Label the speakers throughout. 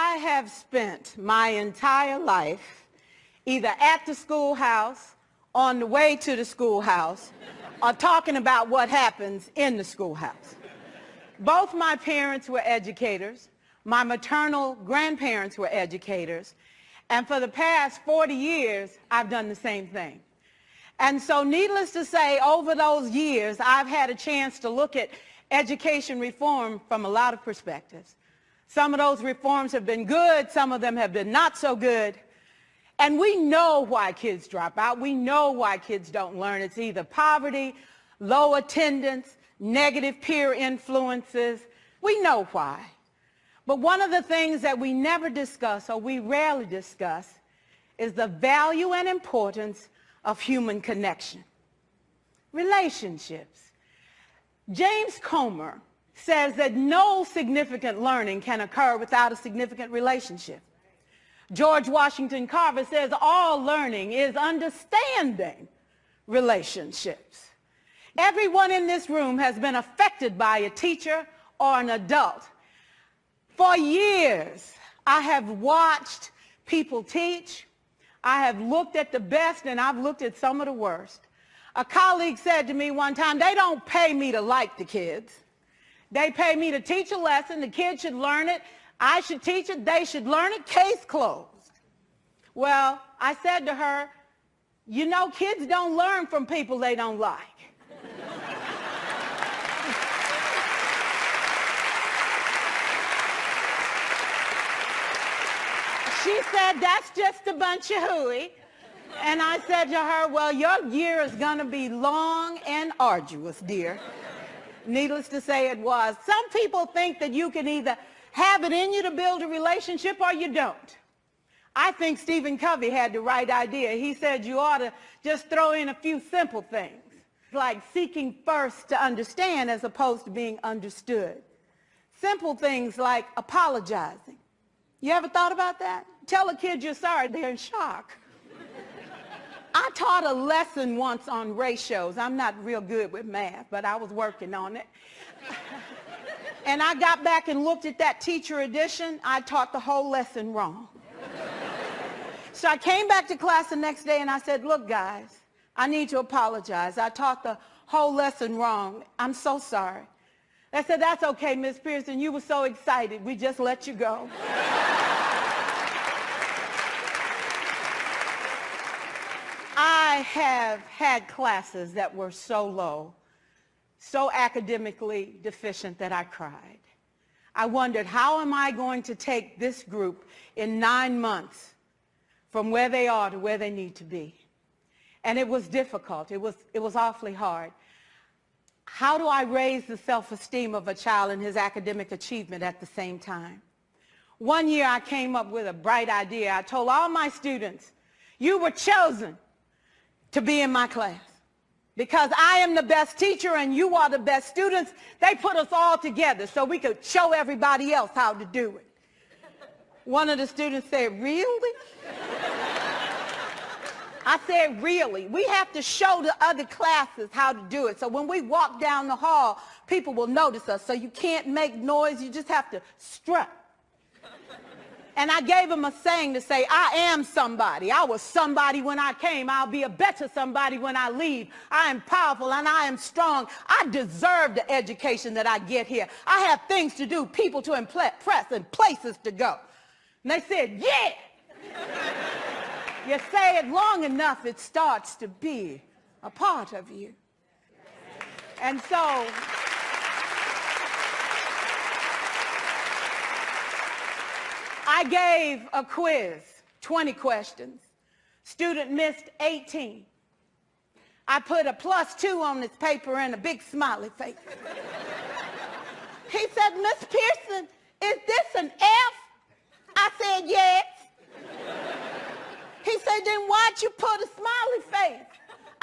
Speaker 1: I have spent my entire life either at the schoolhouse, on the way to the schoolhouse, or talking about what happens in the schoolhouse. Both my parents were educators. My maternal grandparents were educators. And for the past 40 years, I've done the same thing. And so needless to say, over those years, I've had a chance to look at education reform from a lot of perspectives. Some of those reforms have been good, some of them have been not so good. And we know why kids drop out. We know why kids don't learn. It's either poverty, low attendance, negative peer influences. We know why. But one of the things that we never discuss, or we rarely discuss, is the value and importance of human connection. Relationships. James Comer says that no significant learning can occur without a significant relationship. George Washington Carver says all learning is understanding relationships. Everyone in this room has been affected by a teacher or an adult. For years, I have watched people teach. I have looked at the best and I've looked at some of the worst. A colleague said to me one time, they don't pay me to like the kids. They pay me to teach a lesson. The kids should learn it. I should teach it. They should learn it. Case closed. Well, I said to her, you know, kids don't learn from people they don't like. She said, that's just a bunch of hooey. And I said to her, well, your year is going to be long and arduous, dear. Needless to say, it was. Some people think that you can either have it in you to build a relationship or you don't. I think Stephen Covey had the right idea. He said you ought to just throw in a few simple things, like seeking first to understand as opposed to being understood. Simple things like apologizing. You ever thought about that? Tell a kid you're sorry, they're in shock. I taught a lesson once on ratios. I'm not real good with math, but I was working on it. And I got back and looked at that teacher edition. I taught the whole lesson wrong. So I came back to class the next day and I said, look, guys, I need to apologize. I taught the whole lesson wrong. I'm so sorry. They said, that's okay, Miss Pearson. You were so excited. We just let you go. I have had classes that were so low, so academically deficient that I cried. I wondered, how am I going to take this group in 9 months from where they are to where they need to be? And it was difficult. It was awfully hard. How do I raise the self-esteem of a child and his academic achievement at the same time? One year I came up with a bright idea. I told all my students, you were chosen to be in my class because I am the best teacher and you are the best students. They put us all together so we could show everybody else how to do it. One of the students said, really? I said, really? We have to show the other classes how to do it. So when we walk down the hall, people will notice us. So you can't make noise. You just have to strut. And I gave him a saying to say, I am somebody. I was somebody when I came. I'll be a better somebody when I leave. I am powerful and I am strong. I deserve the education that I get here. I have things to do, people to impress, and places to go. And they said, yeah. You say it long enough, it starts to be a part of you. And so I gave a quiz, 20 questions. Student missed 18. I put a +2 on this paper and a big smiley face. He said, Miss Pearson, is this an F? I said, yes. He said, then why'd you put a smiley face?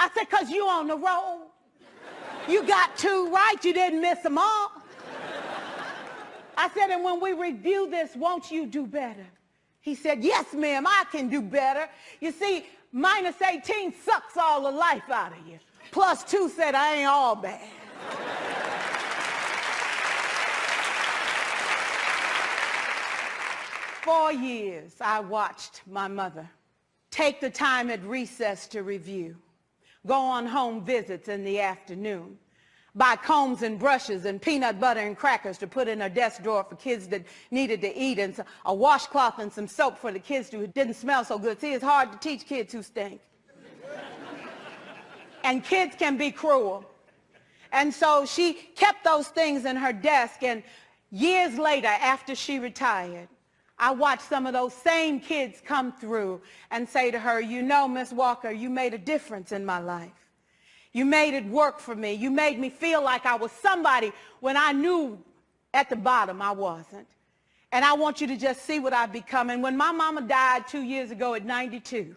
Speaker 1: I said, because you on the roll. You got 2 right, you didn't miss them all. I said, and when we review this, won't you do better? He said, yes, ma'am, I can do better. You see, -18 sucks all the life out of you. +2 said, I ain't all bad. 4 years, I watched my mother take the time at recess to review, go on home visits in the afternoon, buy combs and brushes and peanut butter and crackers to put in her desk drawer for kids that needed to eat, and a washcloth and some soap for the kids who didn't smell so good. See, it's hard to teach kids who stink. And kids can be cruel. And so she kept those things in her desk, and years later, after she retired, I watched some of those same kids come through and say to her, you know, Miss Walker, you made a difference in my life. You made it work for me. You made me feel like I was somebody when I knew at the bottom I wasn't. And I want you to just see what I've become. And when my mama died 2 years ago at 92,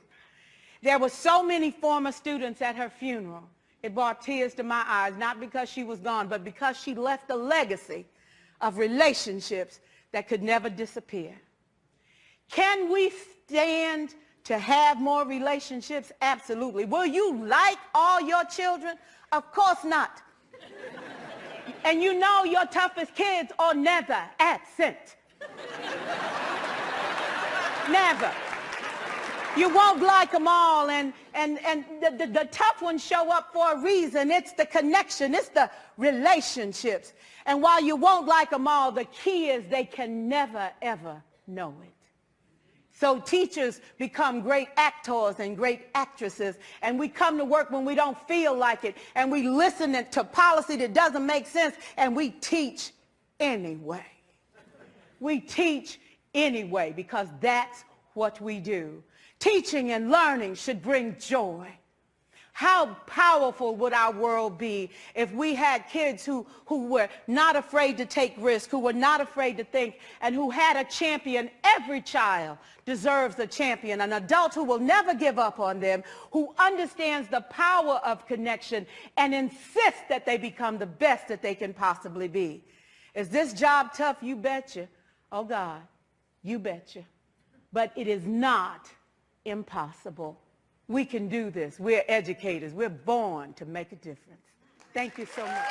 Speaker 1: there were so many former students at her funeral. It brought tears to my eyes, not because she was gone, but because she left a legacy of relationships that could never disappear. Can we stand to have more relationships? Absolutely. Will you like all your children? Of course not. And you know your toughest kids are never absent. Never. You won't like them all, and the tough ones show up for a reason. It's the connection. It's the relationships. And while you won't like them all, the key is they can never, ever know it. So teachers become great actors and great actresses, and we come to work when we don't feel like it, and we listen to policy that doesn't make sense, and we teach anyway. We teach anyway because that's what we do. Teaching and learning should bring joy. How powerful would our world be if we had kids who were not afraid to take risks, who were not afraid to think, and who had a champion? Every child deserves a champion, an adult who will never give up on them, who understands the power of connection and insists that they become the best that they can possibly be. Is this job tough? You betcha. Oh God, you betcha. But it is not impossible. We can do this. We're educators. We're born to make a difference. Thank you so much.